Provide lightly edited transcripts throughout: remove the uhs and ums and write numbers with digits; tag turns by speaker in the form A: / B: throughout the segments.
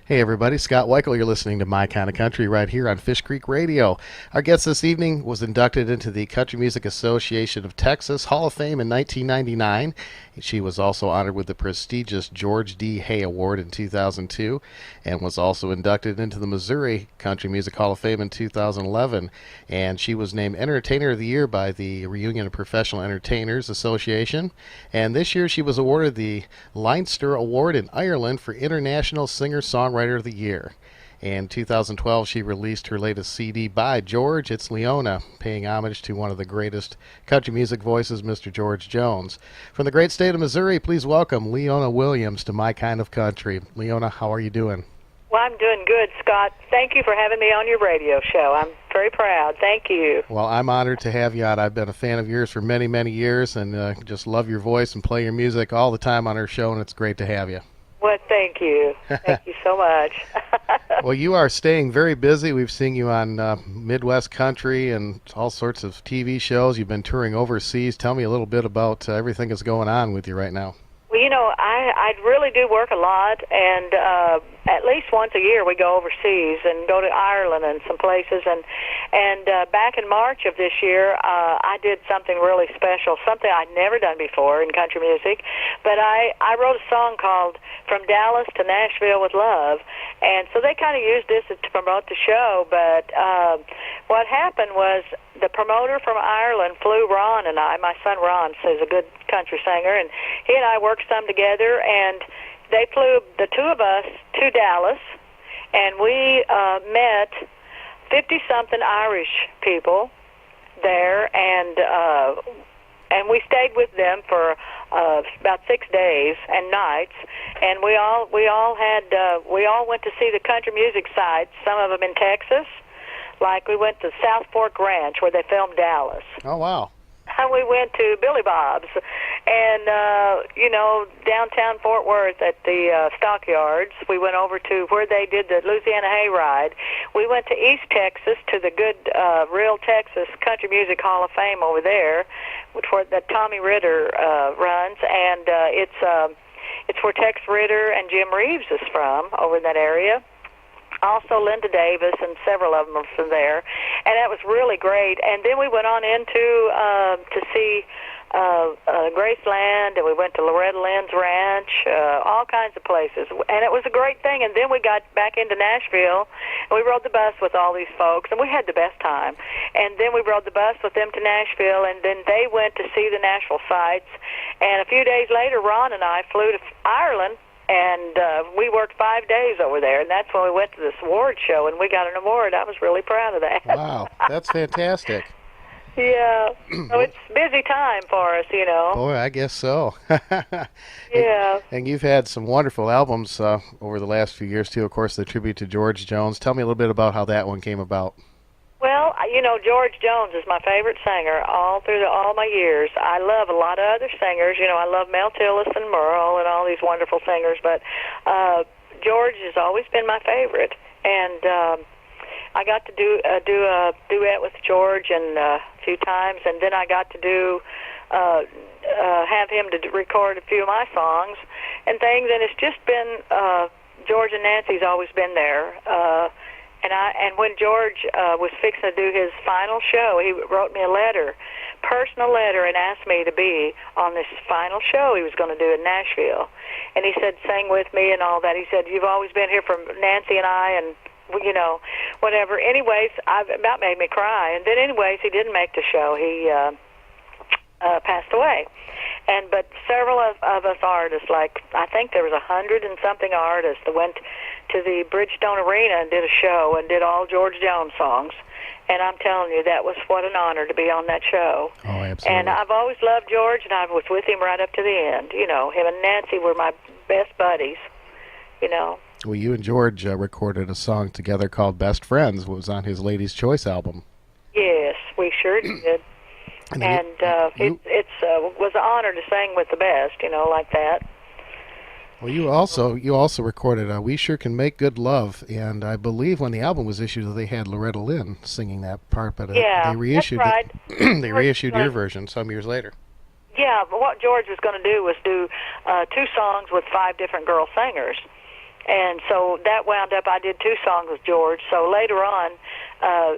A: Hey everybody, Scott Weichel. You're listening to My Kind of Country right here on Fish Creek Radio. Our guest this evening was inducted into the Country Music Association of Texas Hall of Fame in 1999. She was also honored with the prestigious George D. Hay Award in 2002 and was also inducted into the Missouri Country Music Hall of Fame in 2011. And she was named Entertainer of the Year by the Reunion of Professional Entertainers Association. And this year she was awarded the Leinster Award in Ireland for International Singer-Songwriter of the Year. In 2012, she released her latest CD by George. It's Leona, paying homage to one of the greatest country music voices, Mr. George Jones. From the great state of Missouri, please welcome Leona Williams to My Kind of Country. Leona, how are you doing?
B: Well, I'm doing good, Scott. Thank you for having me on your radio show. I'm very proud. Thank you.
A: Well, I'm honored to have you on. I've been a fan of yours for many, many years and just love your voice and play your music all the time on our show, and it's great to have you.
B: Well, thank you. Thank you so much.
A: Well, you are staying very busy. We've seen you on Midwest Country and all sorts of TV shows. You've been touring overseas. Tell me a little bit about everything that's going on with you right now.
B: Well, I really do work a lot, and at least once a year we go overseas and go to Ireland and some places. And back in March of this year, I did something really special, something I'd never done before in country music. But I wrote a song called From Dallas to Nashville with Love, and so they kind of used this to promote the show. But what happened was the promoter from Ireland flew Ron and I, my son Ron, who's a good country singer, and he and I worked some together, and they flew the two of us to Dallas, and we met 50-something Irish people there, and we stayed with them for about 6 days and nights, and we all went to see the country music sites, some of them in Texas. Like we went to South Fork Ranch where they filmed Dallas.
A: Oh, wow.
B: And we went to Billy Bob's and, downtown Fort Worth at the stockyards. We went over to where they did the Louisiana Hayride. We went to East Texas to the good Real Texas Country Music Hall of Fame over there, that Tommy Ritter runs, and it's where Tex Ritter and Jim Reeves is from over in that area. Also Linda Davis and several of them are from there, and that was really great. And then we went on into to see Graceland, and we went to Loretta Lynn's ranch, all kinds of places, and it was a great thing. And then we got back into Nashville, and we rode the bus with all these folks, and we had the best time. And then we rode the bus with them to Nashville, and then they went to see the Nashville sites. And a few days later, Ron and I flew to Ireland, and we worked 5 days over there, and that's when we went to this award show, and we got an award. I was really proud of that.
A: Wow, that's fantastic.
B: Yeah, so it's a busy time for us,
A: Boy, I guess so.
B: Yeah.
A: And you've had some wonderful albums over the last few years, too. Of course, the tribute to George Jones. Tell me a little bit about how that one came about.
B: Well, George Jones is my favorite singer all through all my years. I love a lot of other singers. I love Mel Tillis and Merle and all these wonderful singers, but George has always been my favorite. And I got to do a duet with George a few times, and then I got to have him to record a few of my songs and things. And it's just been George and Nancy's always been there. And when George was fixing to do his final show, he wrote me a personal letter, and asked me to be on this final show he was going to do in Nashville. And he said, sing with me and all that. He said, you've always been here for Nancy and I, and whatever. Anyways, it about made me cry. And then anyways, he didn't make the show. He passed away. But several of us artists, like I think there was 100 and something artists that went to the Bridgestone Arena and did a show and did all George Jones songs. And I'm telling you, that was what an honor to be on that show.
A: Oh, absolutely.
B: And I've always loved George, and I was with him right up to the end. Him and Nancy were my best buddies,
A: Well, you and George recorded a song together called Best Friends. It was on his Ladies' Choice album.
B: Yes, we sure did. And it was an honor to sing with the best, like that.
A: Well, you also recorded We Sure Can Make Good Love, and I believe when the album was issued, they had Loretta Lynn singing that part, but they reissued
B: that's right.
A: They reissued your version some years later.
B: Yeah, but what George was going to do was do 2 songs with 5 different girl singers. And so that wound up, I did 2 songs with George. So later on,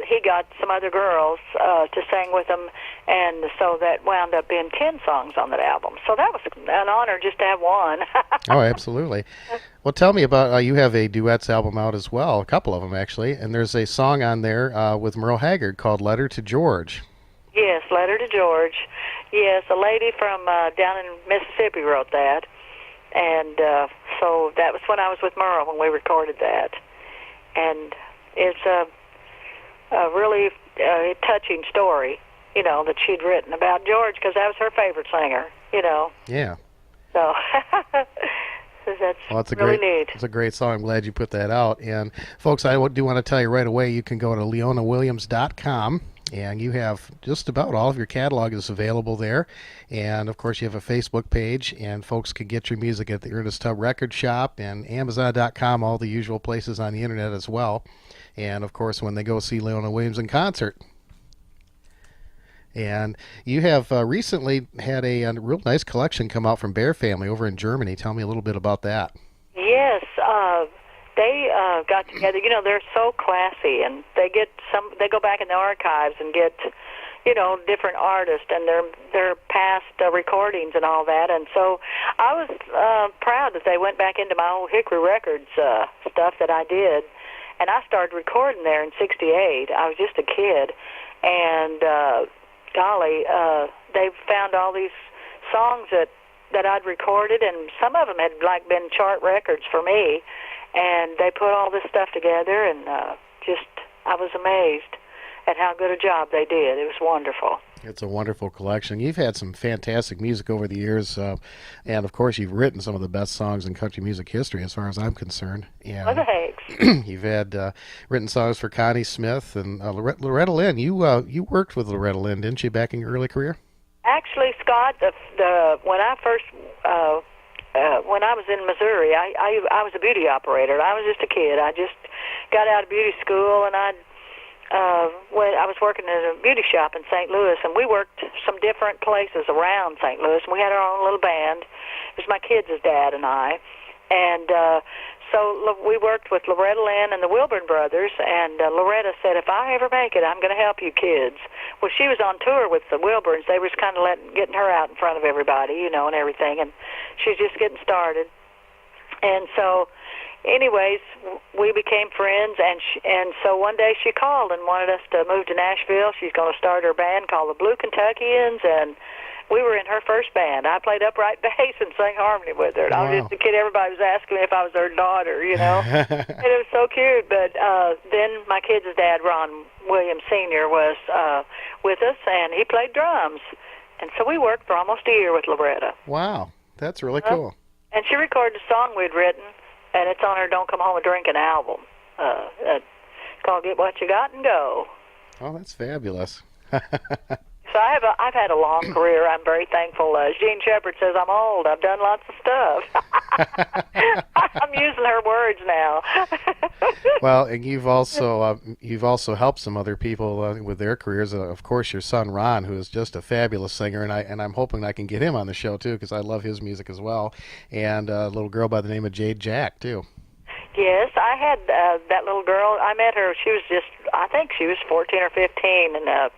B: he got some other girls to sing with him, and so that wound up being 10 songs on that album. So that was an honor just to have one.
A: Oh, absolutely. Well, tell me about, you have a duets album out as well, a couple of them actually, and there's a song on there with Merle Haggard called Letter to George.
B: Yes, Letter to George. Yes, a lady from down in Mississippi wrote that. And so that was when I was with Merle when we recorded that. And it's a really touching story, you know, that she'd written about George, because that was her favorite singer, you know.
A: Yeah.
B: So that's really neat.
A: It's a great song. I'm glad you put that out. And, folks, I do want to tell you right away, you can go to leonawilliams.com. And you have just about all of your catalog is available there. And, of course, you have a Facebook page, and folks can get your music at the Ernest Tubb Record Shop and Amazon.com, all the usual places on the Internet as well. And, of course, when they go see Leona Williams in concert. And you have recently had a real nice collection come out from Bear Family over in Germany. Tell me a little bit about that.
B: Yes, they got together. You know, they're so classy, and they go back in the archives and get, you know, different artists and their past recordings and all that. And so I was proud that they went back into my old Hickory Records stuff that I did, and I started recording there in '68. I was just a kid, and golly, they found all these songs that I'd recorded, and some of them had like been chart records for me. And they put all this stuff together, and I was amazed at how good a job they did. It was wonderful.
A: It's a wonderful collection. You've had some fantastic music over the years, and of course you've written some of the best songs in country music history as far as I'm concerned. And
B: oh, thanks.
A: You've had written songs for Connie Smith and Loretta Lynn. You worked with Loretta Lynn, didn't you, back in your early career?
B: Actually, Scott, when I first... when I was in Missouri, I was a beauty operator. I was just a kid. I just got out of beauty school, and I was working in a beauty shop in St. Louis, and we worked some different places around St. Louis, and we had our own little band. It was my kids' dad and I. And so we worked with Loretta Lynn and the Wilburn Brothers, and Loretta said, if I ever make it, I'm going to help you kids. Well, she was on tour with the Wilburns. They were just kind of getting her out in front of everybody, you know, and everything, and she was just getting started. And so, anyways, we became friends, and so one day she called and wanted us to move to Nashville. She's going to start her band called the Blue Kentuckians, and we were in her first band. I played upright bass and sang harmony with her. And I was just a kid. Everybody was asking me if I was her daughter, you know. And it was so cute. But then my kids' dad, Ron Williams Sr., was with us, and he played drums. And so we worked for almost a year with Loretta.
A: Wow. That's really cool.
B: And she recorded a song we'd written, and it's on her Don't Come Home and Drink an album. It's called Get What You Got and Go.
A: Oh, that's fabulous.
B: So I've had a long career. I'm very thankful. As Gene Shepard says, I'm old. I've done lots of stuff. I'm using her words now.
A: Well, and you've also helped some other people with their careers. Of course, your son Ron, who is just a fabulous singer, and I'm hoping I can get him on the show too, because I love his music as well. And a little girl by the name of Jade Jack too.
B: Yes, I had that little girl. I met her. She was I think she was 14 or 15, and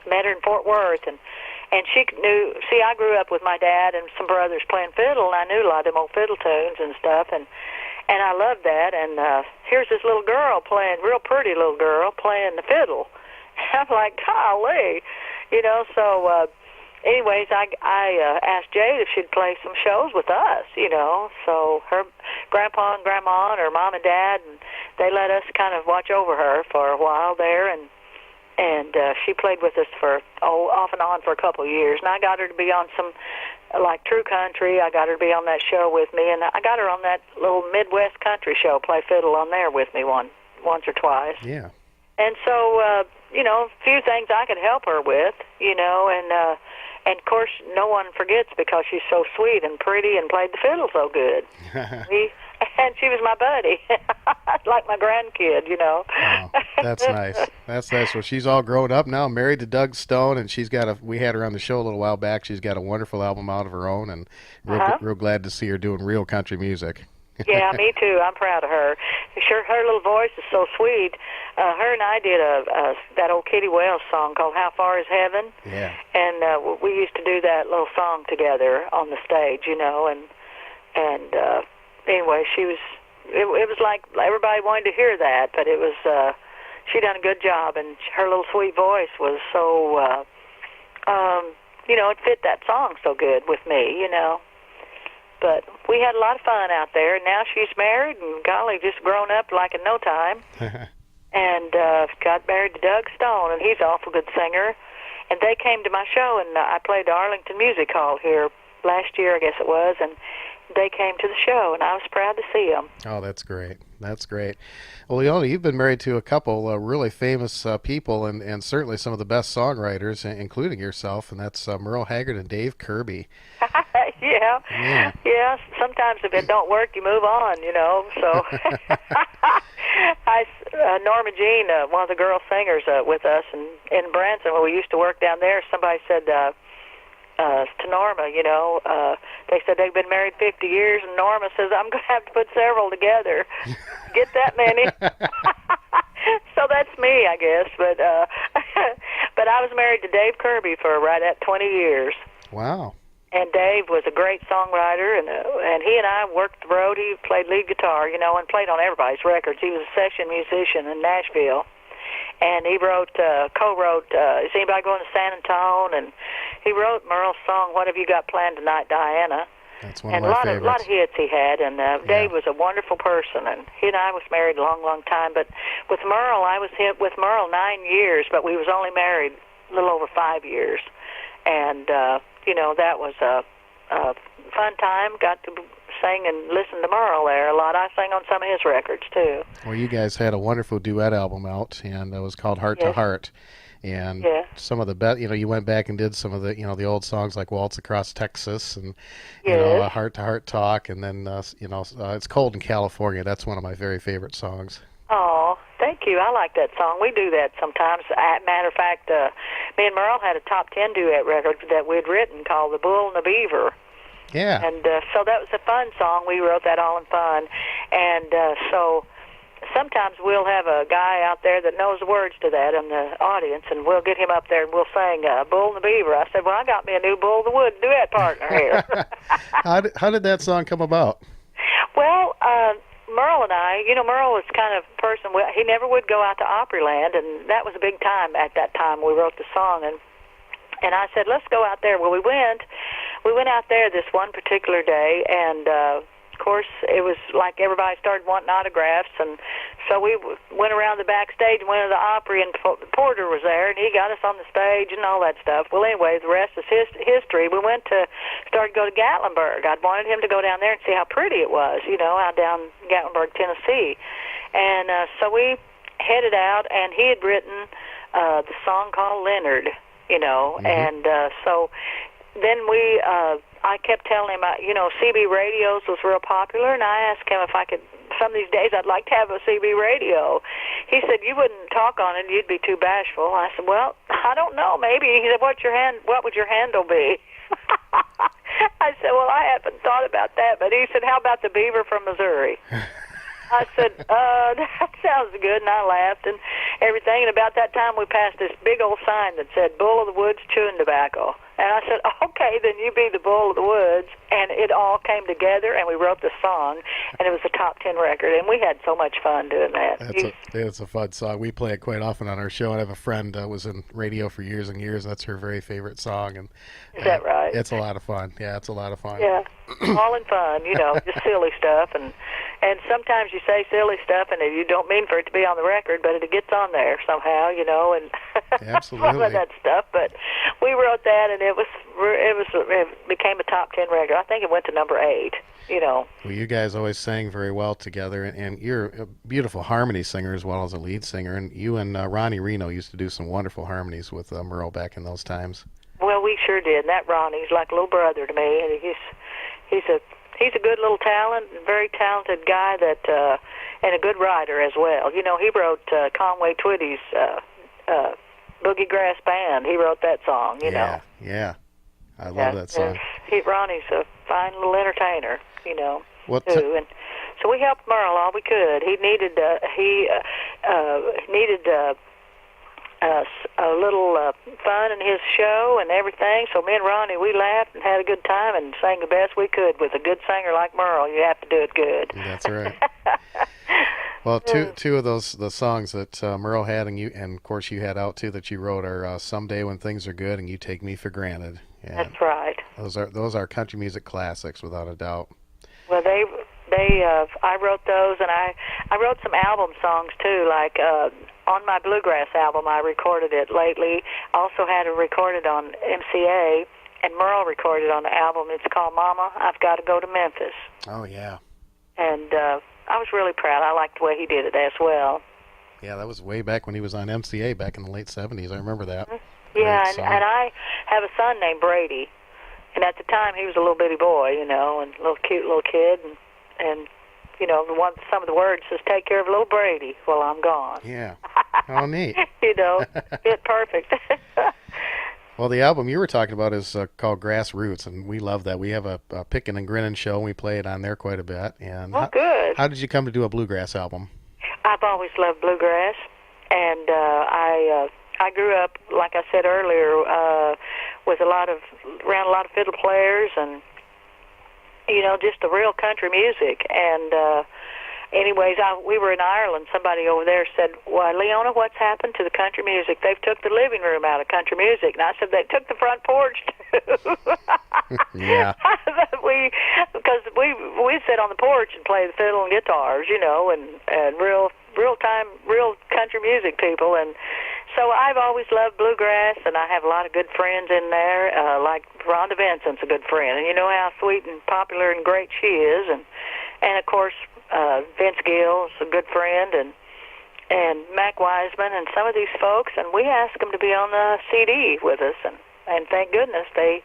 B: met her in Fort Worth, and she knew. See, I grew up with my dad and some brothers playing fiddle, and I knew a lot of them old fiddle tunes and stuff, and I loved that. And here's this little girl playing, real pretty little girl playing the fiddle. I'm like, golly, you know. So, anyways, I asked Jade if she'd play some shows with us, you know. So her grandpa and grandma and her mom and dad, and they let us kind of watch over her for a while there, and she played with us for off and on for a couple of years. And I got her to be on some, like True Country. I got her to be on that show with me, and I got her on that little Midwest country show, play fiddle on there with me once or twice.
A: Yeah.
B: And so, you know, a few things I could help her with, you know, and of course no one forgets because she's so sweet and pretty and played the fiddle so good. And she was my buddy, like my grandkid, you know.
A: Wow, that's nice. That's nice. Well, she's all grown up now, married to Doug Stone, and we had her on the show a little while back. She's got a wonderful album out of her own, and real glad to see her doing real country music.
B: Yeah, me too. I'm proud of her. Sure, her little voice is so sweet. Her and I did that old Kitty Wells song called "How Far Is Heaven," and we used to do that little song together on the stage, you know. And anyway, she was. It was like everybody wanted to hear that, but it was. She done a good job, and her little sweet voice was so. You know, it fit that song so good with me, you know. But we had a lot of fun out there, and now she's married, and golly, just grown up like in no time. And got married to Doug Stone, and he's an awful good singer. And they came to my show, and I played the Arlington Music Hall here last year, I guess it was, and they came to the show, and I was proud to see them.
A: Oh, that's great. That's great. Well, Leona, you've been married to a couple really famous people and certainly some of the best songwriters, including yourself, and that's Merle Haggard and Dave Kirby.
B: Yeah. Sometimes if it don't work, you move on, you know. So, Norma Jean, one of the girl singers with us in Branson, when we used to work down there, somebody said to Norma, you know, they said they've been married 50 years, and Norma says, I'm going to have to put several together. Get that many? So that's me, I guess. But but I was married to Dave Kirby for right at 20 years.
A: Wow.
B: And Dave was a great songwriter, and he and I worked the road. He played lead guitar, you know, and played on everybody's records. He was a session musician in Nashville. And he co-wrote, Is Anybody Going to San Antone? And he wrote Merle's song, What Have You Got Planned Tonight, Diana?
A: That's one of my favorites.
B: A lot of hits he had, and Dave was a wonderful person, and he and I was married a long, long time. But with Merle, I was with Merle 9 years, but we was only married a little over 5 years. And, you know, that was a fun time. Got to sing and listen to Merle there a lot. I sang on some of his records, too.
A: Well, you guys had a wonderful duet album out, and it was called Heart to Heart. And some of the best, you know, you went back and did some of the, you know, the old songs like Waltz Across Texas and, you know, Heart to Heart Talk. And then, you know, It's Cold in California. That's one of my very favorite songs.
B: Oh, thank you. I like that song. We do that sometimes. Matter of fact, me and Merle had a top 10 duet record that we'd written called The Bull and the Beaver.
A: Yeah.
B: And so that was a fun song. We wrote that all in fun. And so sometimes we'll have a guy out there that knows the words to that in the audience, and we'll get him up there and we'll sing Bull and the Beaver. I said, well, I got me a new Bull of the Woods duet partner here.
A: How did that song come about?
B: Well, Merle and I, you know, Merle was kind of a person, he never would go out to Opryland, and that was a big time at that time we wrote the song. And I said, let's go out there. Well, we went out there this one particular day, and of course, it was like everybody started wanting autographs, and so we went around the backstage and went to the Opry, and Porter was there, and he got us on the stage and all that stuff. Well, anyway, the rest is history. We started to go to Gatlinburg. I'd wanted him to go down there and see how pretty it was, you know, out down Gatlinburg, Tennessee. And so we headed out, and he had written the song called Leonard, you know, and so then I kept telling him, you know, CB radios was real popular, and I asked him if I could, some of these days I'd like to have a CB radio. He said, you wouldn't talk on it, you'd be too bashful. I said, well, I don't know, maybe. He said, what would your handle be? I said, well, I haven't thought about that, but he said, how about the Beaver from Missouri? I said, that sounds good, and I laughed and everything. And about that time, we passed this big old sign that said, Bull of the Woods chewing tobacco. And I said, okay, then you be the Bull of the Woods. And it all came together, and we wrote the song, and it was a top 10 record. And we had so much fun doing that.
A: It's a fun song. We play it quite often on our show. I have a friend that was in radio for years and years. That's her very favorite song. And
B: is that right?
A: It's a lot of fun. Yeah, it's a lot of fun.
B: Yeah, all in fun, you know, just silly stuff. And sometimes you say silly stuff, and you don't mean for it to be on the record, but it gets on there somehow, you know, and
A: absolutely.
B: some of that stuff. But we wrote that, and it became a top 10 record. I think it went to number 8, you know.
A: Well, you guys always sang very well together, and you're a beautiful harmony singer as well as a lead singer. And you and Ronnie Reno used to do some wonderful harmonies with Merle back in those times. Well,
B: we sure did. And that Ronnie's like a little brother to me, and he's a good little talent, very talented guy that and a good writer as well. You know, he wrote Conway Twitty's Boogie Grass Band. He wrote that song, you know.
A: Yeah. I love that song.
B: Ronnie's a fine little entertainer, you know, too. And So we helped Merle all we could. He needed a little fun in his show and everything. So me and Ronnie, we laughed and had a good time and sang the best we could. With a good singer like Merle, you have to do it good.
A: That's right. Well, two of the songs that Merle had and of course you had out too that you wrote are "Someday When Things Are Good" and "You Take Me for Granted." And
B: that's right.
A: Those are country music classics without a doubt.
B: Well, I wrote those, and I wrote some album songs too, like on my bluegrass album. I recorded it lately. Also had it recorded on MCA, and Merle recorded on the album. It's called "Mama, I've Got to Go to Memphis."
A: Oh yeah.
B: And I was really proud. I liked the way he did it as well.
A: Yeah, that was way back when he was on MCA back in the late 70s. I remember that.
B: Yeah, and I have a son named Brady, and at the time he was a little bitty boy, and a little cute little kid, and some of the words says, "Take care of little Brady while I'm gone."
A: Yeah. Oh, neat.
B: Fit perfect.
A: Well, the album you were talking about is called Grassroots, and we love that. We have a Pickin' and Grinnin' show, and we play it on there quite a bit. And
B: good.
A: How did you come to do a bluegrass album?
B: I've always loved bluegrass, and I grew up, like I said earlier, with around a lot of fiddle players, and just the real country music. And anyways, we were in Ireland. Somebody over there said, "Why, Leona, what's happened to the country music? They've took the living room out of country music." And I said, "They took the front porch too."
A: Yeah.
B: Because we sit on the porch and play the fiddle and guitars, and real country music people. And so I've always loved bluegrass, and I have a lot of good friends in there. Like Rhonda Vincent's a good friend, and you know how sweet and popular and great she is. And of course, Vince Gill's a good friend, and Mac Wiseman, and some of these folks, and we asked them to be on the CD with us, and thank goodness they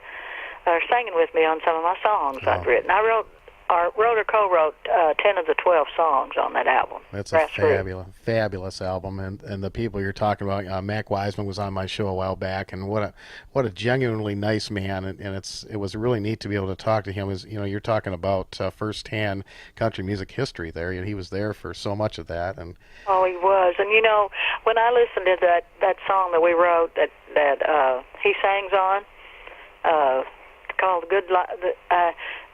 B: are singing with me on some of my songs I've written. I wrote or co-wrote 10 of the 12 songs on that album.
A: That's a fabulous album, and the people you're talking about, Mac Wiseman was on my show a while back, and what a genuinely nice man, and it was really neat to be able to talk to him. You're talking about firsthand country music history there, and he was there for so much of that. And
B: oh, he was, and when I listened to that song that we wrote that he sings on, called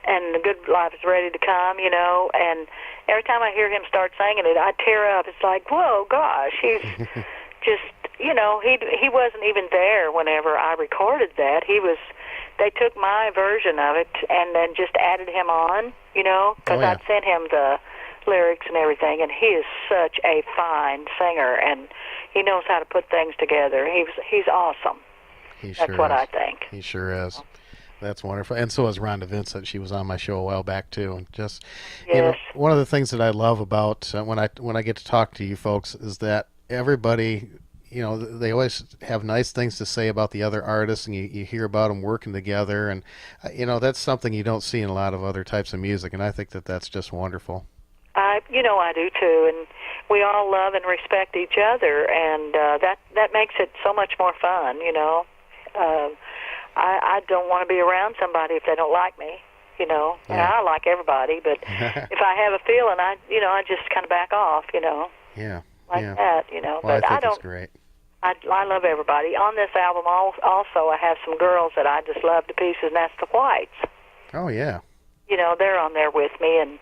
B: and the good life is ready to come, and every time I hear him start singing it, I tear up. It's like, whoa, gosh, he's just, he wasn't even there whenever I recorded that. They took my version of it and then just added him on, because I'd sent him the lyrics and everything, and he is such a fine singer, and he knows how to put things together. He's awesome. That's what I think.
A: He sure is. That's wonderful. And so is Rhonda Vincent. She was on my show a while back too. And just, one of the things that I love about when I get to talk to you folks is that everybody, they always have nice things to say about the other artists, and you hear about them working together. And, that's something you don't see in a lot of other types of music. And I think that that's just wonderful.
B: I do too. And we all love and respect each other. And that makes it so much more fun, I don't want to be around somebody if they don't like me, And I like everybody, but if I have a feeling, I just kind of back off,
A: Yeah.
B: that,
A: Well,
B: but
A: I think it's great.
B: I love everybody. On this album also I have some girls that I just love to pieces, and that's the Whites.
A: Oh, yeah.
B: They're on there with me, and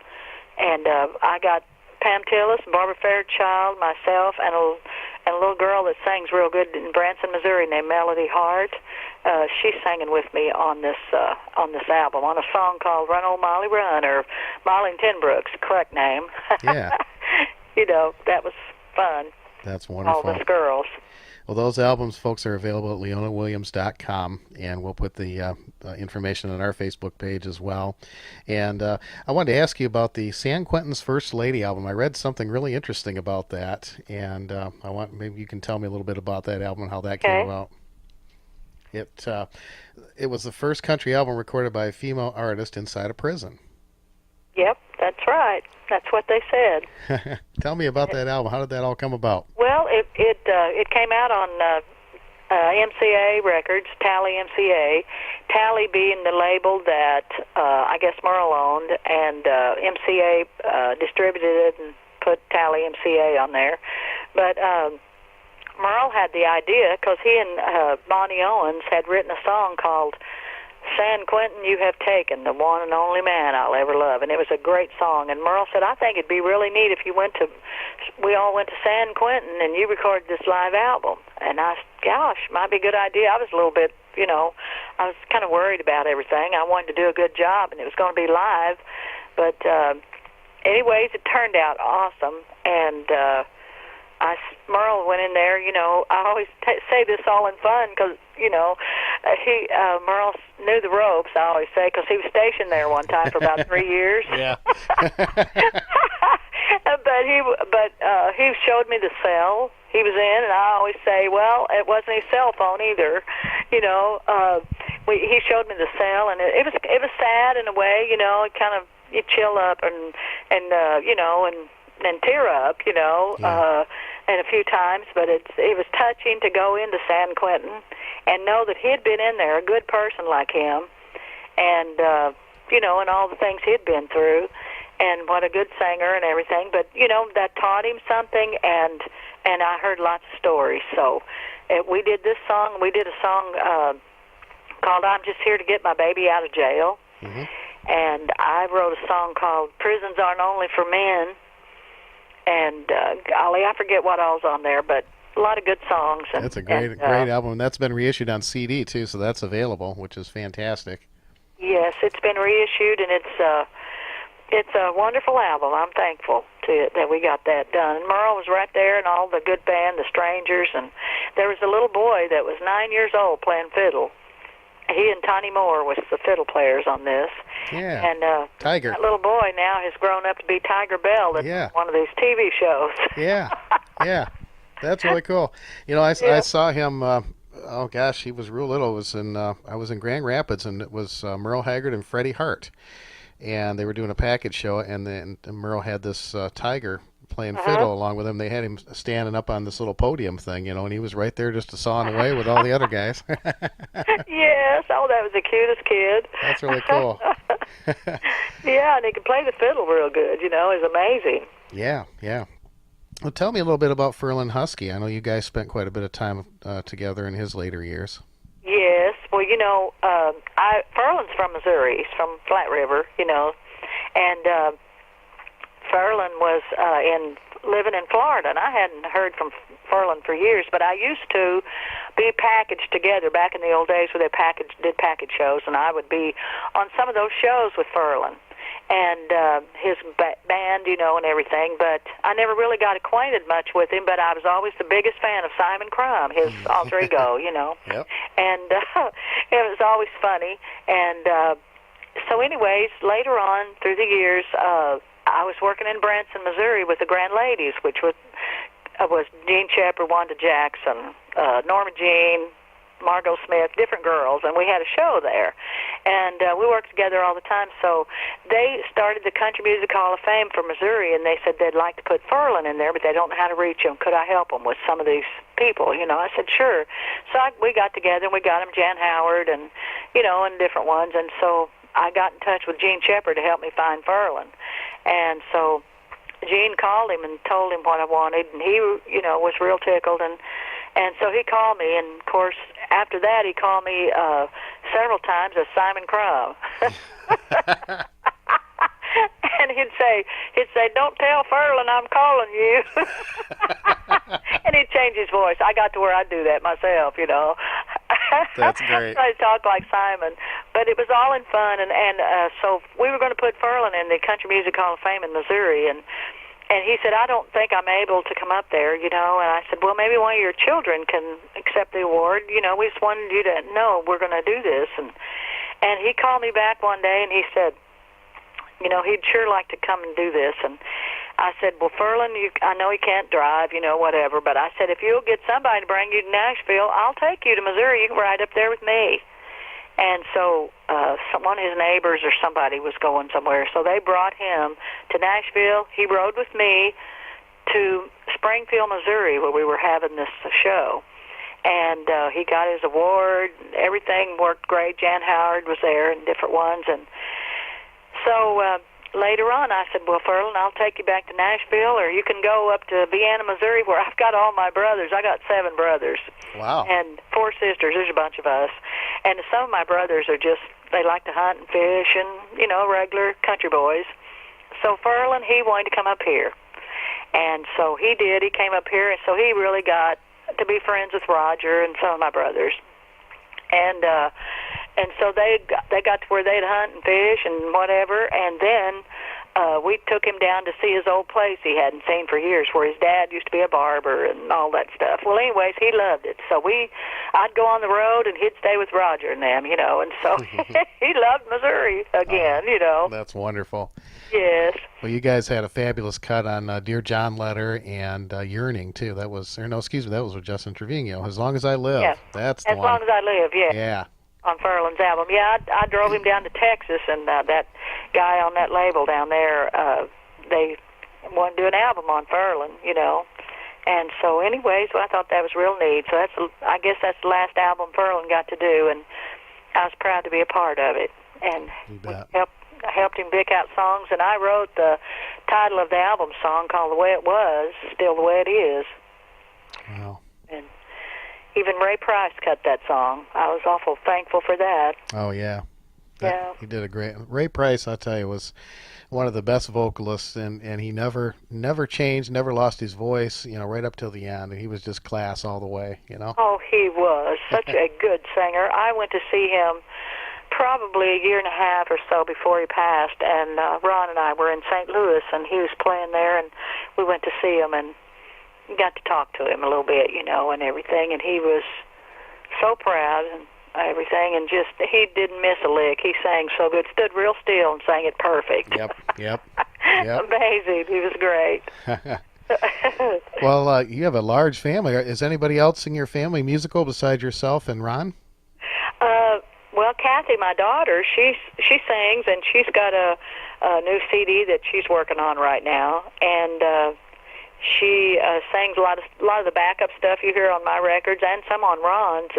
B: I got Pam Tillis, Barbara Fairchild, myself, and a little girl that sings real good in Branson, Missouri, named Melody Hart. She's singing with me on this album on a song called "Run Old Molly Run," or Molly and Tenbrook's correct name.
A: Yeah.
B: That was fun.
A: That's wonderful.
B: All those girls.
A: Well, those albums, folks, are available at leonawilliams.com, and we'll put the information on our Facebook page as well. And I wanted to ask you about the San Quentin's First Lady album. I read something really interesting about that, and maybe you can tell me a little bit about that album and how that came about. It was the first country album recorded by a female artist inside a prison. Yep,
B: that's right. That's what they said.
A: Tell me about that album. How did that all come about?
B: Well, it came out on MCA Records, Tally MCA, Tally being the label that I guess Merle owned, and MCA distributed it and put Tally MCA on there. But Merle had the idea because he and Bonnie Owens had written a song called San Quentin You Have Taken, the one and only man I'll ever love. And it was a great song. And Merle said, I think it'd be really neat if we all went to San Quentin and you recorded this live album. And I said, gosh, might be a good idea. I was a little bit, I was kind of worried about everything. I wanted to do a good job, and it was going to be live. But anyways, it turned out awesome. And Merle went in there, I always say this all in fun because, Merle knew the ropes, I always say, because he was stationed there one time for about 3 years.
A: Yeah.
B: But he showed me the cell he was in, and I always say, well, it wasn't his cell phone either. He showed me the cell, and it was sad in a way, it kind of, you chill up and tear up,
A: Yeah.
B: And a few times, but it was touching to go into San Quentin and know that he'd been in there, a good person like him, and and all the things he'd been through, and what a good singer and everything. But that taught him something, and I heard lots of stories. So we did this song. We did a song called "I'm Just Here to Get My Baby Out of Jail," and I wrote a song called "Prisons Aren't Only for Men." And golly, I forget what all's on there, but a lot of good songs. And,
A: that's a great album. That's been reissued on CD too, so that's available, which is fantastic.
B: Yes, it's been reissued, and it's a wonderful album. I'm thankful to it that we got that done. And Merle was right there, and all the good band, the Strangers, and there was a little boy that was 9 years old playing fiddle. He and Tony Moore was the fiddle players on this.
A: Yeah.
B: And
A: Tiger.
B: That little boy now has grown up to be Tiger Bell in one of these TV shows.
A: Yeah. That's really cool. I saw him. Oh gosh, he was real little. It was I was in Grand Rapids, and it was Merle Haggard and Freddie Hart, and they were doing a package show, and then Merle had this Tiger playing fiddle along with him. They had him standing up on this little podium thing, and he was right there just sawing away with all the other guys.
B: Yes, that was the cutest kid.
A: That's really cool.
B: Yeah, and he could play the fiddle real good, it's amazing.
A: Yeah. Well, tell me a little bit about Ferlin Husky. I know you guys spent quite a bit of time together in his later years.
B: Yes, well, Ferlin's from Missouri. He's from Flat River, and Ferlin was living in Florida, and I hadn't heard from Ferlin for years, but I used to be packaged together back in the old days where they did package shows, and I would be on some of those shows with Ferlin and his band, and everything, but I never really got acquainted much with him, but I was always the biggest fan of Simon Crumb, his alter ego,
A: Yep.
B: And it was always funny, and so anyways, later on through the years, I was working in Branson, Missouri with the Grand Ladies, which was Jean Shepherd, Wanda Jackson, Norma Jean, Margot Smith, different girls, and we had a show there. And we worked together all the time. So they started the Country Music Hall of Fame for Missouri, and they said they'd like to put Ferlin in there, but they don't know how to reach him. Could I help them with some of these people? I said, sure. So we got together, and we got him Jan Howard and, and different ones. And so I got in touch with Jean Shepherd to help me find Ferlin. And so Gene called him and told him what I wanted, and he, was real tickled. And so he called me, and, of course, after that he called me several times as Simon Crumb. And he'd say, don't tell Ferlin I'm calling you. And he'd change his voice. I got to where I'd do that myself,
A: That's great.
B: I talk like Simon. But it was all in fun, and so we were going to put Ferlin in the Country Music Hall of Fame in Missouri, and he said, I don't think I'm able to come up there, and I said, well, maybe one of your children can accept the award. We just wanted you to know we're going to do this. And he called me back one day, and he said, he'd sure like to come and do this. And I said, well, Ferlin, I know he can't drive, whatever, but I said, if you'll get somebody to bring you to Nashville, I'll take you to Missouri. You can ride up there with me. And so one of his neighbors or somebody was going somewhere, so they brought him to Nashville. He rode with me to Springfield, Missouri, where we were having this show. and he got his award. Everything worked great. Jan Howard was there and different ones, and so later on I said, well, Ferlin, I'll take you back to Nashville, or you can go up to Vienna, Missouri, where I've got all my brothers. I got 7 brothers.
A: Wow.
B: And 4 sisters. There's a bunch of us. And some of my brothers are just, they like to hunt and fish and, you know, regular country boys. So Ferlin, he wanted to come up here. And so he did. He came up here, and so he really got to be friends with Roger and some of my brothers. And so they got to where they'd hunt and fish and whatever, and then we took him down to see his old place he hadn't seen for years, where his dad used to be a barber and all that stuff. Well, anyways, he loved it. So I'd go on the road, and he'd stay with Roger and them, you know, and so he loved Missouri again, you know.
A: That's wonderful.
B: Yes.
A: Well, you guys had a fabulous cut on Dear John Letter and Yearning, too. That was with Justin Trevino. As Long as I Live.
B: Yeah.
A: That's the one.
B: As Long as I Live, yeah.
A: Yeah.
B: On Ferlin's album. Yeah, I drove him down to Texas, and that guy on that label down there, they wanted to do an album on Ferlin, you know. And so anyways, I thought that was real neat. So I guess that's the last album Ferlin got to do, and I was proud to be a part of it. And I helped him pick out songs, and I wrote the title of the album song called The Way It Was, Still the Way It Is.
A: Wow.
B: And even Ray Price cut that song. I was awful thankful for that.
A: Oh, yeah.
B: Yeah.
A: He did a great... Ray Price, I'll tell you, was one of the best vocalists, and he never changed, never lost his voice, you know, right up till the end. And he was just class all the way, you know.
B: Oh, he was such a good singer. I went to see him probably a year and a half or so before he passed, and Ron and I were in St. Louis, and he was playing there, and we went to see him, and got to talk to him a little bit, you know, and everything, and he was so proud and everything, and just, he didn't miss a lick. He sang so good, stood real still and sang it perfect.
A: Yep.
B: Amazing. He was great.
A: Well, you have a large family. Is anybody else in your family musical besides yourself and Ron?
B: Well, Kathy, my daughter, she sings, and she's got a new CD that she's working on right now, and she sings a lot of the backup stuff you hear on my records, and some on Ron's.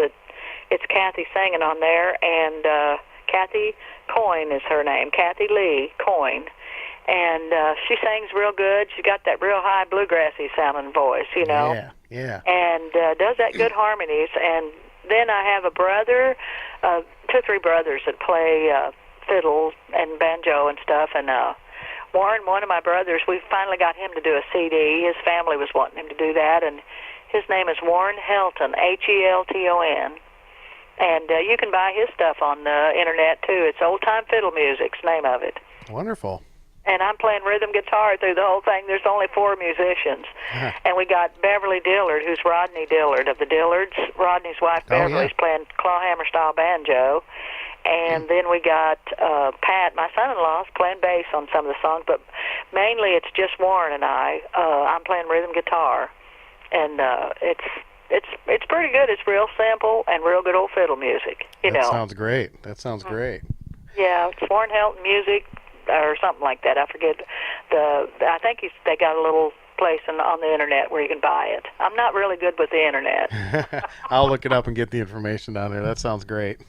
B: It's Kathy singing on there, and Kathy Coyne is her name, Kathy Lee Coyne, and she sings real good. She's got that real high bluegrassy sounding voice, you know.
A: Yeah.
B: And does that good harmonies. And then I have a brother, 2 or 3 brothers that play fiddle and banjo and stuff, and Warren, one of my brothers, we finally got him to do a CD. His family was wanting him to do that, and his name is Warren Helton, Helton. And you can buy his stuff on the internet, too. It's Old Time Fiddle Music's name of it.
A: Wonderful.
B: And I'm playing rhythm guitar through the whole thing. There's only 4 musicians. And we got Beverly Dillard, who's Rodney Dillard of the Dillards. Rodney's wife, Beverly's playing clawhammer-style banjo. And then we got Pat, my son-in-law, is playing bass on some of the songs, but mainly it's just Warren and I. I'm playing rhythm guitar, and it's pretty good. It's real simple and real good old fiddle music.
A: That sounds great. That sounds great.
B: Yeah, it's Warren Helton Music or something like that. I forget I think they got a little place on the internet where you can buy it. I'm not really good with the internet.
A: I'll look it up and get the information down there. That sounds great.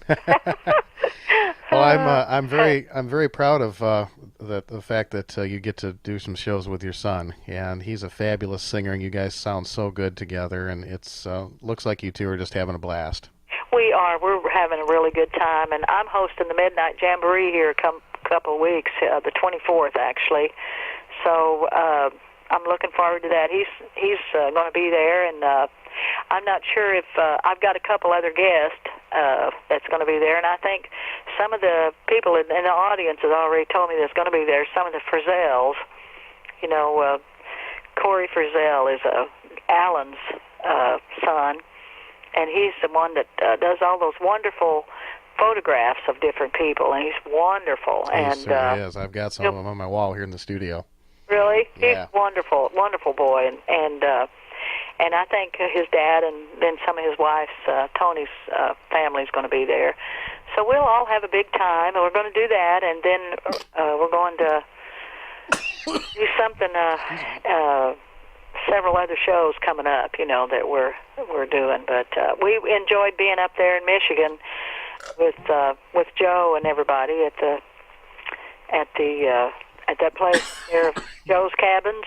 A: Well, I'm very proud of the fact that you get to do some shows with your son, and he's a fabulous singer, and you guys sound so good together, and it's looks like you two are just having a blast. We are. We're having a really good time, and I'm hosting the Midnight Jamboree here a couple of weeks, the 24th actually. So I'm looking forward to that. He's going to be there, and I'm not sure if I've got a couple other guests that's going to be there, and I think some of the people in the audience has already told me that's going to be there. Some of the Frizzels, you know, Corey Frizzell is Alan's son, and he's the one that does all those wonderful photographs of different people, and he's wonderful. He certainly is. I've got some of them on my wall here in the studio. Really? Yeah. He's wonderful, wonderful boy, and I think his dad and then some of his wife's, Tony's family is going to be there. So we'll all have a big time, and we're going to do that, and then we're going to do something
B: several other shows coming up, that we're doing. But we enjoyed being up there in Michigan with Joe and everybody at that place near Joe's Cabins.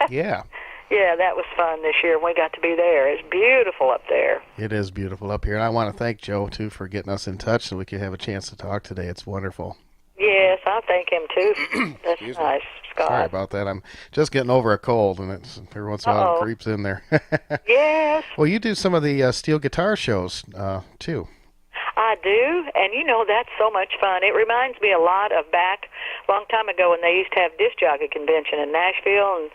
A: Yeah.
B: Yeah, that was fun this year. We got to be there. It's beautiful up there.
A: It is beautiful up here. And I want to thank Joe, too, for getting us in touch so we could have a chance to talk today. It's wonderful.
B: Yes, I thank him, too. That's nice, Scott.
A: Sorry about that. I'm just getting over a cold, and it's every once in a while it creeps in there.
B: Yes.
A: Well, you do some of the steel guitar shows, too.
B: I do, and that's so much fun. It reminds me a lot of back a long time ago when they used to have disc jockey convention in Nashville, and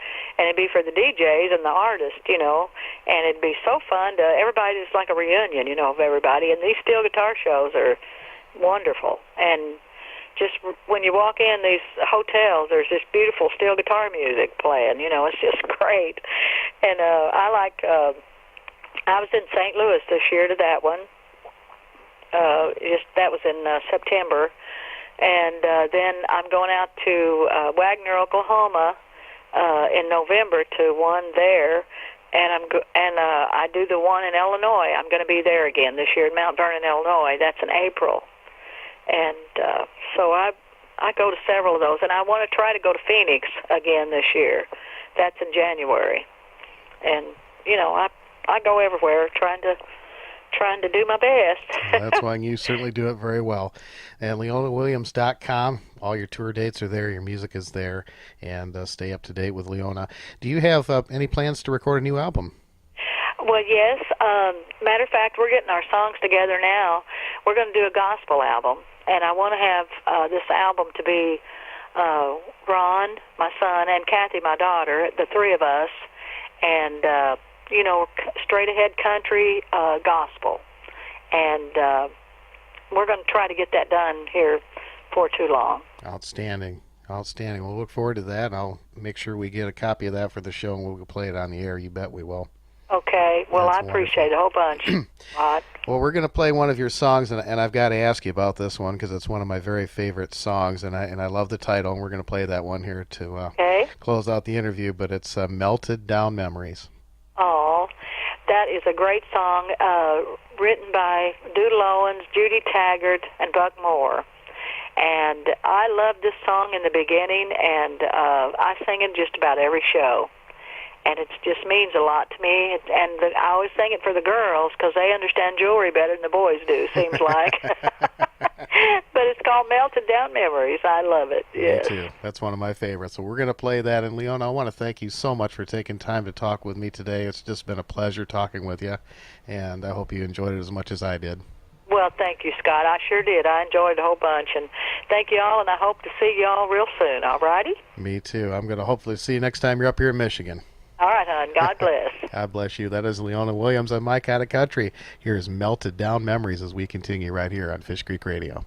B: it'd be for the DJs and the artists, and it'd be so fun to everybody. It's like a reunion, of everybody, and these steel guitar shows are wonderful. And just when you walk in these hotels, there's this beautiful steel guitar music playing. It's just great. And I was in St. Louis this year to that one. That was in September, and then I'm going out to Wagner, Oklahoma, in November to one there, and I do the one in Illinois. I'm going to be there again this year in Mount Vernon, Illinois. That's in April, and so I go to several of those, and I want to try to go to Phoenix again this year. That's in January, and I go everywhere trying to do my best.
A: Well, that's why you certainly do it very well. And LeonaWilliams.com, all your tour dates are there, your music is there, and stay up to date with Leona. Do you have any plans to record a new album?
B: Well, yes. Matter of fact, we're getting our songs together now. We're going to do a gospel album, and I want to have this album to be Ron, my son, and Kathy, my daughter, the three of us, and straight ahead country gospel, and we're going to try to get that done here before too long.
A: Outstanding. We'll look forward to that. I'll make sure we get a copy of that for the show, and we'll play it on the air. You bet we will.
B: Okay. Well,
A: That's
B: I appreciate it a whole bunch. Rod.
A: Well, we're going to play one of your songs, and I've got to ask you about this one because it's one of my very favorite songs, and I love the title, and we're going to play that one here to close out the interview, but it's Melted Down Memories.
B: Oh, that is a great song written by Doodle Owens, Judy Taggart, and Buck Moore. And I love this song in the beginning, and I sing it just about every show. And it just means a lot to me. And I always sing it for the girls because they understand jewelry better than the boys do, seems like. But it's called Melted Down Memories. I love it. Yes.
A: Me too. That's one of my favorites. So we're going to play that. And Leona, I want to thank you so much for taking time to talk with me today. It's just been a pleasure talking with you. And I hope you enjoyed it as much as I did.
B: Well, thank you, Scott. I sure did. I enjoyed a whole bunch. And thank you all, and I hope to see you all real soon. All righty?
A: Me too. I'm going to hopefully see you next time you're up here in Michigan.
B: All right, hon. God bless.
A: God bless you. That is Leona Williams on My Kind of Country. Here's Melted Down Memories as we continue right here on Fish Creek Radio.